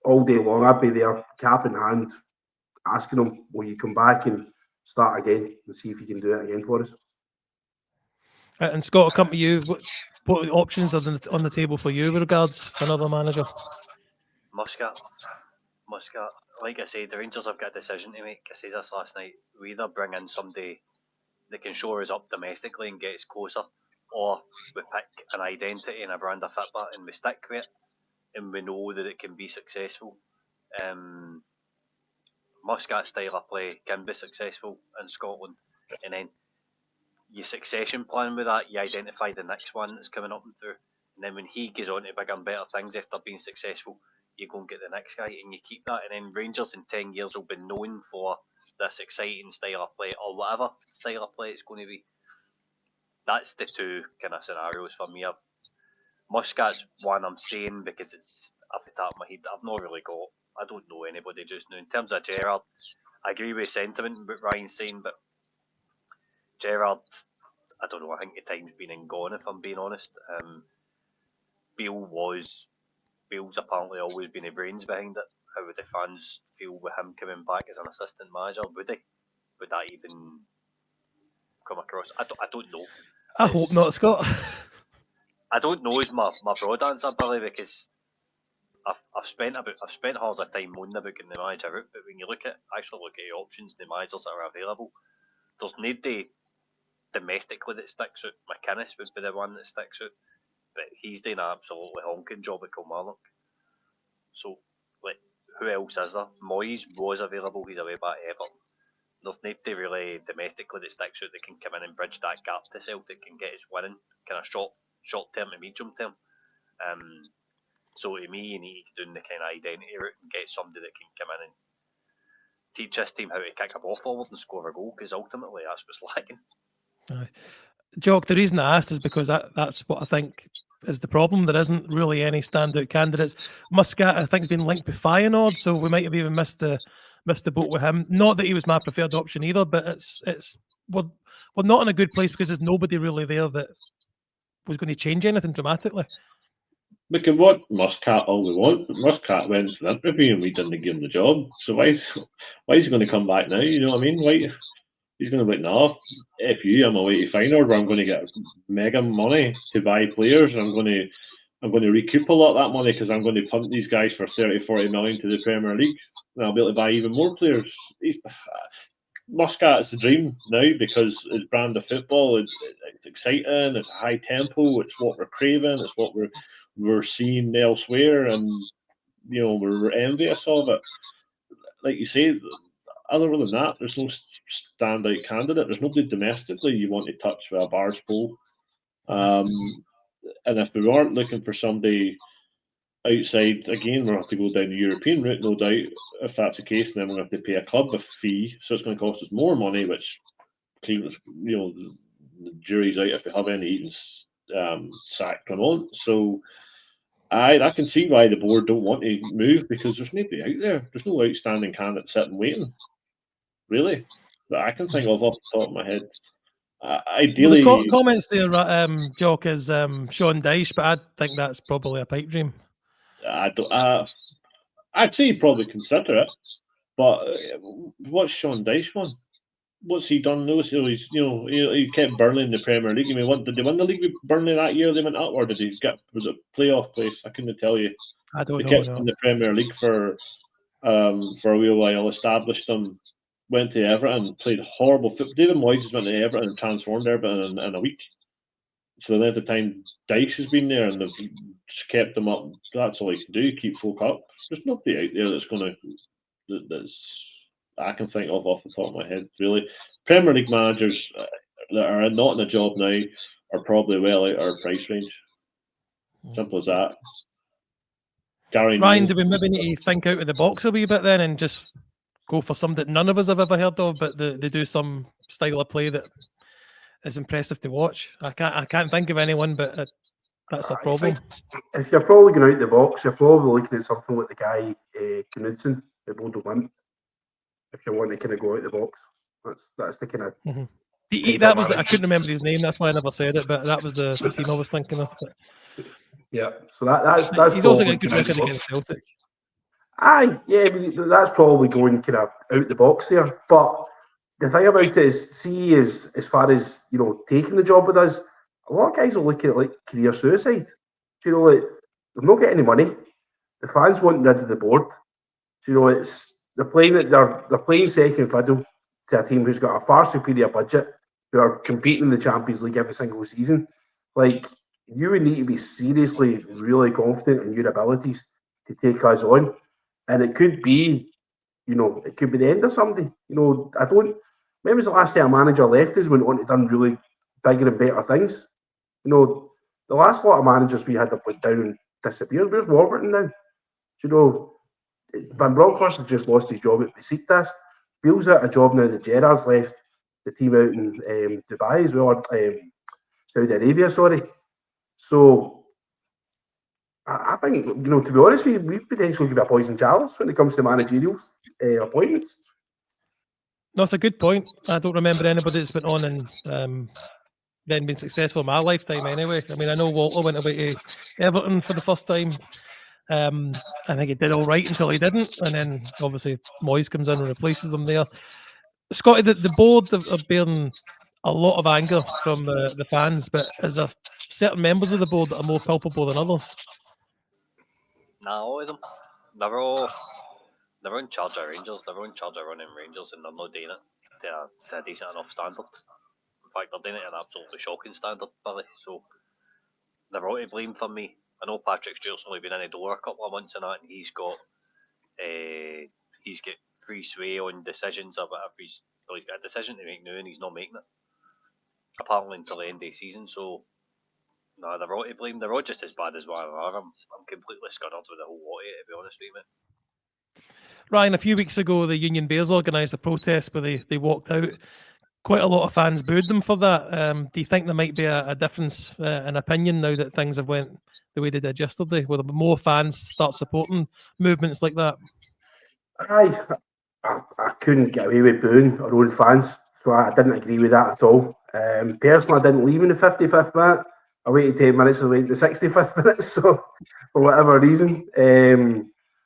All day long, I'd be there, cap in hand, asking him, will you come back and start again and see if you can do it again for us. And Scott, I'll come to you. What options are on the table for you with regards to another manager? Muscat. Like I said, the Rangers have got a decision to make. I said this last night. We either bring in somebody that can shore us up domestically and get us closer, or we pick an identity and a brand of football and we stick with it, and we know that it can be successful. Muscat's style of play can be successful in Scotland, and then your succession plan with that, you identify the next one that's coming up and through, and then when he goes on to bigger and better things after being successful, you go and get the next guy and you keep that, and then Rangers in 10 years will be known for this exciting style of play, or whatever style of play it's going to be. That's the two kind of scenarios for me. Muscat's one I'm saying because it's off the top of my head. I don't know anybody just now. In terms of Gerrard, I agree with sentiment what Ryan's saying, but Gerrard, I don't know, I think the time's been and gone, if I'm being honest. Beale's apparently always been the brains behind it. How would the fans feel with him coming back as an assistant manager? Would that even come across? I don't know. I hope not, Scott. I don't know is my broad answer, Billy, because I've spent hours of time moaning about getting the manager out, but when you look at the options, the managers that are available, there's nobody domestically that sticks out. McInnes would be the one that sticks out, but he's doing an absolutely honking job at Kilmarnock. So, who else is there? Moyes was available, he's away back at Everton. There's nobody really domestically that sticks out that can come in and bridge that gap to Celtic and get us winning, kind of short term to medium term. So to me, you need to do the kind of identity route and get somebody that can come in and teach this team how to kick a ball forward and score a goal, because ultimately that's what's lacking. Jock, the reason I asked is because that's what I think is the problem. There isn't really any standout candidates. Muscat, I think, has been linked with Feyenoord, so we might have even missed the boat with him. Not that he was my preferred option either, but we're not in a good place because there's nobody really there that was going to change anything dramatically. We can watch Muscat all we want, but Muscat went for an interview and we didn't give him the job. So why is he going to come back now? You know what I mean? Why he's going to be like, no, if you, I'm away to Feyenoord where I'm going to get mega money to buy players. I'm going to recoup a lot of that money because I'm going to punt these guys for 30, 40 million to the Premier League. And I'll be able to buy even more players. Muscat is the dream now because his brand of football, it's exciting, it's high tempo, it's what we're craving, it's what we're seeing elsewhere, and we're envious of it. Like you say, other than that, there's no standout candidate. There's nobody domestically you want to touch with a barge pole. And if we aren't looking for somebody outside, again, we'll have to go down the European route, no doubt. If that's the case, then we're going to have to pay a club a fee, so it's going to cost us more money, which Clement, the jury's out if we have any even sack Clement. So I can see why the board don't want to move because there's nobody out there. There's no outstanding candidate sitting waiting, really, that I can think of off the top of my head. Ideally, well, the comments there, Jock, is Sean Dyche, but I think that's probably a pipe dream. I'd say he'd probably consider it, but what's Sean Dyche won? What's he done? No, so he kept Burnley in the Premier League. I mean, did they win the league with Burnley that year? They went up, or did he was it playoff place? I couldn't tell you. I don't know. They kept in the Premier League for a wee while, established them, went to Everton, played horrible football. David Moyes went to Everton and transformed Everton in a week. So then at the time, Dyche has been there and they've kept them up. That's all he can do, keep folk up. There's nobody out there that's going to, that's I can think of off the top of my head, really. Premier League managers that are not in a job now are probably well out our price range. Simple as that. Gary Ryan, do we maybe need to think out of the box a wee bit then and just go for something that none of us have ever heard of, but they do some style of play that is impressive to watch? I can't think of anyone, but that's a problem. If you're probably going out the box, you're probably looking at something like the guy Knudsen at Bodo Glimt. If you want to kind of go out the box, that's the kind of. That was I couldn't remember his name. That's why I never said it. But that was the team I was thinking of. Yeah, so that's he's also got a good record against Celtic. Aye, yeah, I mean, that's probably going kind of out the box there. But the thing about it is, see, as far as taking the job with us, a lot of guys will look at it like career suicide. Like they've not got any money. The fans want rid of the board. It's they're playing second fiddle to a team who's got a far superior budget, who are competing in the Champions League every single season. Like, you would need to be seriously, really confident in your abilities to take us on, and it could be, it could be the end of somebody. I don't. When was the last time a manager left us went on to done really bigger and better things? The last lot of managers we had to put down and disappeared. Where's Warburton now? Van Bronckhorst has just lost his job at Besiktas. Feels out a job now that Gerrard's left the team out in Dubai as well, Saudi Arabia, sorry. So I think, to be honest with you, we potentially could be a poison chalice when it comes to managerial appointments. No, it's a good point. I don't remember anybody that's been on and then been successful in my lifetime anyway. I mean, I know Walter went away to Everton for the first time. I think he did all right until he didn't, and then obviously Moyes comes in and replaces them there. Scotty, the board are bearing a lot of anger from the fans, but is there certain members of the board that are more culpable than others? Nah, all of them. They're in charge of Rangers. They're in charge of running Rangers, and they're not doing it to a decent enough standard. In fact, they're doing it at an absolutely shocking standard, Billy. So they're all to blame for me. I know Patrick Stewart's only been in the door a couple of months and that, and he's got free sway on decisions or whatever. He's got a decision to make now, and he's not making it. Apparently until the end of the season. So no, they're all to blame. They're all just as bad as what are. I'm completely scuddered with the whole lot of it, to be honest with you, mate. Ryan, a few weeks ago, the Union Bears organised a protest where they walked out. Quite a lot of fans booed them for that. Do you think there might be a difference in opinion now that things have went the way they did yesterday? Will there be more fans start supporting movements like that? I couldn't get away with booing our own fans, so I didn't agree with that at all. Personally, I didn't leave in the 55th minute. I waited 10 minutes and waited the 65th minute, so for whatever reason.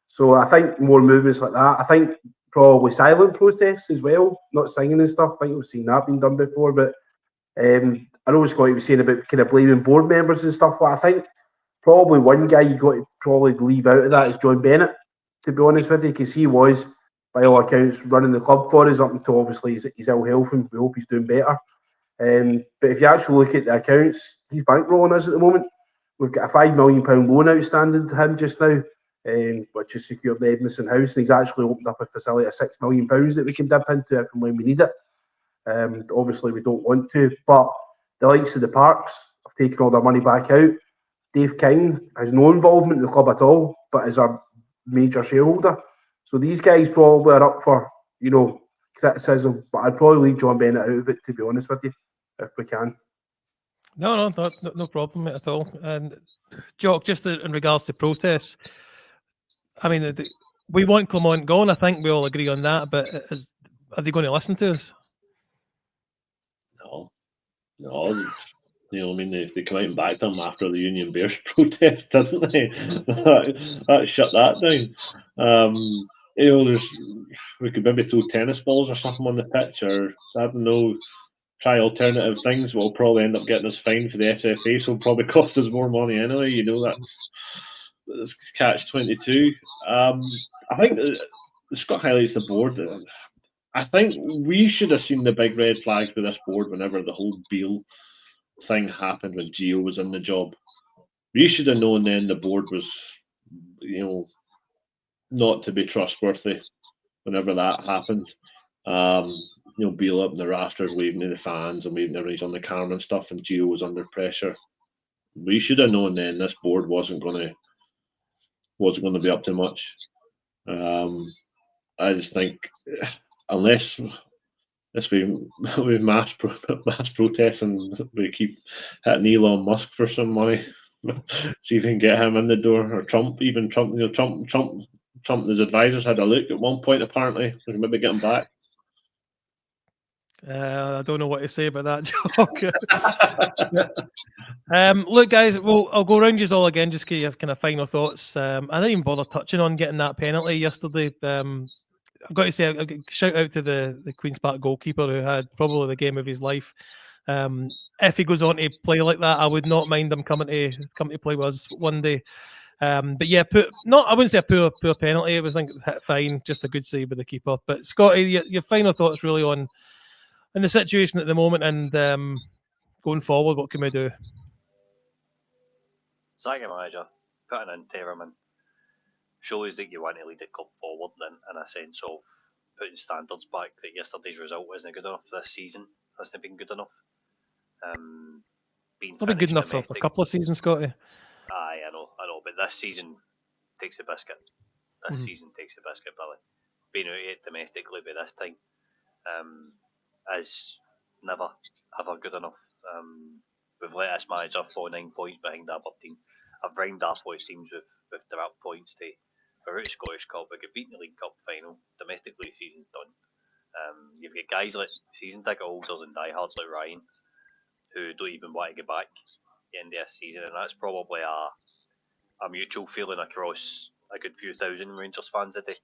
So I think more movements like that. I think probably silent protests as well, not singing and stuff. I think we've seen that being done before, but I know Scotty was saying about kind of blaming board members and stuff. But I think probably one guy you got to probably leave out of that is John Bennett, to be honest with you, because he was, by all accounts, running the club for us up until obviously his ill health, and we hope he's doing better. But if you actually look at the accounts, he's bankrolling us at the moment. We've got a £5 million loan outstanding to him just now, which has secured the Edmondson house, and he's actually opened up a facility of £6 million that we can dip into if and when we need it. Obviously, we don't want to, but the likes of the Parks have taken all their money back out. Dave King has no involvement in the club at all, but is our major shareholder. So these guys probably are up for, criticism, but I'd probably leave John Bennett out of it, to be honest with you, if we can. No problem at all. And Jock, just in regards to protests, I mean, we want Clement gone. I think we all agree on that. But are they going to listen to us? No. I mean, they come out and backed them after the Union Bears protest, didn't they? that shut that down. We could maybe throw tennis balls or something on the pitch, or I don't know, try alternative things. We'll probably end up getting us fined for the SFA, so it'll probably cost us more money anyway. That's catch-22. I think Scott highlights the board. I think we should have seen the big red flags with this board whenever the whole Beale thing happened when Gio was in the job. We should have known then the board was, not to be trustworthy whenever that happened. Beale up in the rafters waving to the fans and waving everybody's on the camera and stuff, and Gio was under pressure. We should have known then this board wasn't going to be up to much. I just think unless we mass protests and we keep hitting Elon Musk for some money, see if we can get him in the door, or Trump. Trump and his advisors had a look at one point. Apparently, we can maybe get him back. I don't know what to say about that, Jock. Look, guys, I'll go around you all again just to have kind of final thoughts. I didn't even bother touching on getting that penalty yesterday. I've got to say, a shout out to the Queen's Park goalkeeper who had probably the game of his life. If he goes on to play like that, I would not mind him coming to play with us one day. But yeah, I wouldn't say a poor penalty. It was hit fine, just a good save by the keeper. But Scotty, your final thoughts really on the situation at the moment and going forward, what can we do? Saga manager, putting in Terraman shows that you want to lead the club forward in a sense of putting standards back, that yesterday's result isn't good enough this season, hasn't been good enough. Not been good enough for a couple of seasons, Scotty. Aye, I know, but this season takes a biscuit. Season takes a biscuit, Billy. Being out it domestically by this time is never ever good enough. We've let this manager fall 9 points behind Aberdeen. I've rhymed our boys teams with direct points to we're out of Scottish Cup, we get beaten in the League Cup final. Domestically, the season's done. You've got guys like season ticket holders and diehards like Ryan who don't even want to get back at the end of this season, and that's probably a mutual feeling across a good few thousand Rangers fans today.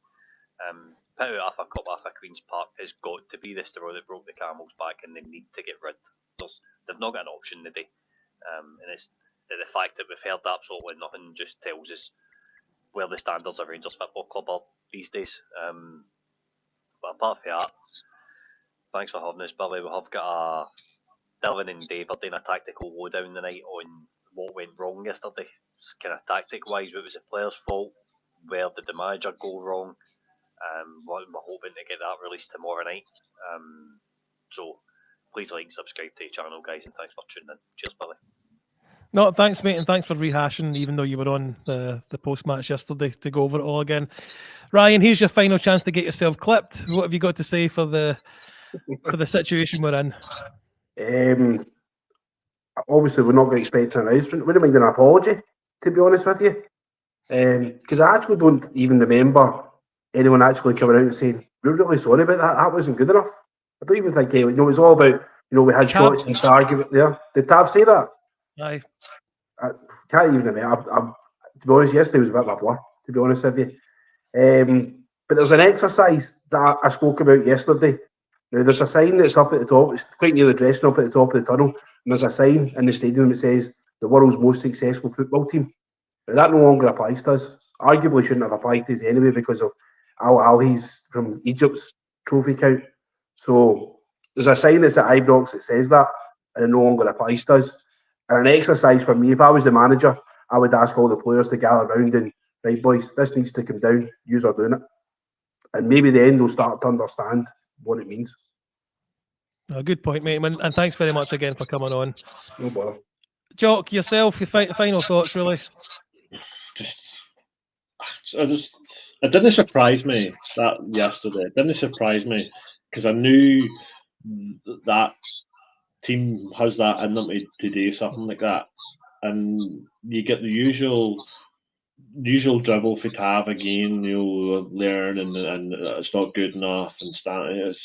Put out half a cup, half a Queen's Park has got to be the straw that broke the camel's back, and they need to get rid. They've not got an option today, and it's the fact that we've heard absolutely nothing just tells us where the standards of Rangers Football Club are these days. But apart from that, thanks for having us, Billy. We have got Dylan and Dave are doing a tactical lowdown tonight on what went wrong yesterday. Kind of tactic-wise, what was the players' fault? Where did the manager go wrong? We're hoping to get that released tomorrow night. So please like and subscribe to the channel, guys, and thanks for tuning in. Cheers, Billy. No, thanks, mate, and thanks for rehashing, even though you were on the post-match yesterday, to go over it all again. Ryan, here's your final chance to get yourself clipped. What have you got to say for the situation we're in? Obviously, we're not going to expect an announcement. We don't mind an apology, to be honest with you. Because I actually don't even remember anyone actually coming out and saying, we're really sorry about that. That wasn't good enough. I don't even think it was all about, we had shots and argument there. Did Tav say that? Aye. I can't even remember. To be honest, yesterday was a bit of a blur, to be honest with you. But there's an exercise that I spoke about yesterday. Now, there's a sign that's up at the top. It's quite near the dressing up at the top of the tunnel. And there's a sign in the stadium that says the world's most successful football team. Now, that no longer applies to us. Arguably shouldn't have applied to us anyway because of Al Ahly's from Egypt's trophy count. So there's a sign that's at Ibrox that says that, and it no longer applies to us. And an exercise for me, if I was the manager, I would ask all the players to gather round and, right, boys, this needs to come down. Yous are doing it. And maybe then they'll start to understand what it means. Oh, good point, mate. And thanks very much again for coming on. No bother. Jock, yourself, your final thoughts, really? It didn't surprise me that yesterday. It didn't surprise me because I knew that team has that in them to do something like that, and you get the usual dribble for Tav again. Learn and it's not good enough and stand.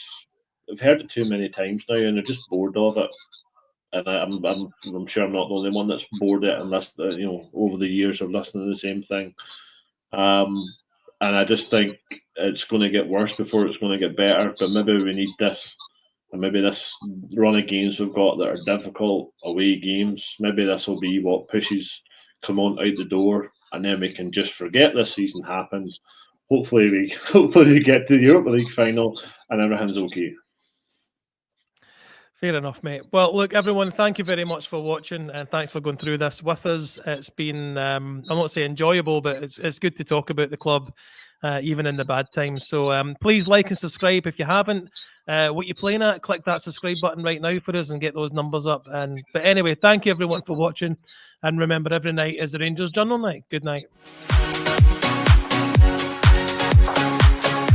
I've heard it too many times now, and I'm just bored of it. And I'm sure I'm not the only one that's bored it and listened. Over the years of listening to the same thing. And I just think it's going to get worse before it's going to get better. But maybe we need this. And maybe this run of games we've got that are difficult away games, maybe this will be what pushes Clement out the door, and then we can just forget this season happened. Hopefully we get to the Europa League final and everything's okay. Fair enough, mate. Well, look, everyone, thank you very much for watching and thanks for going through this with us. It's been, I'm not saying enjoyable, but it's good to talk about the club, even in the bad times. So please like and subscribe if you haven't. What you playing at, click that subscribe button right now for us and get those numbers up. But anyway, thank you everyone for watching. And remember, every night is the Rangers Journal night. Good night.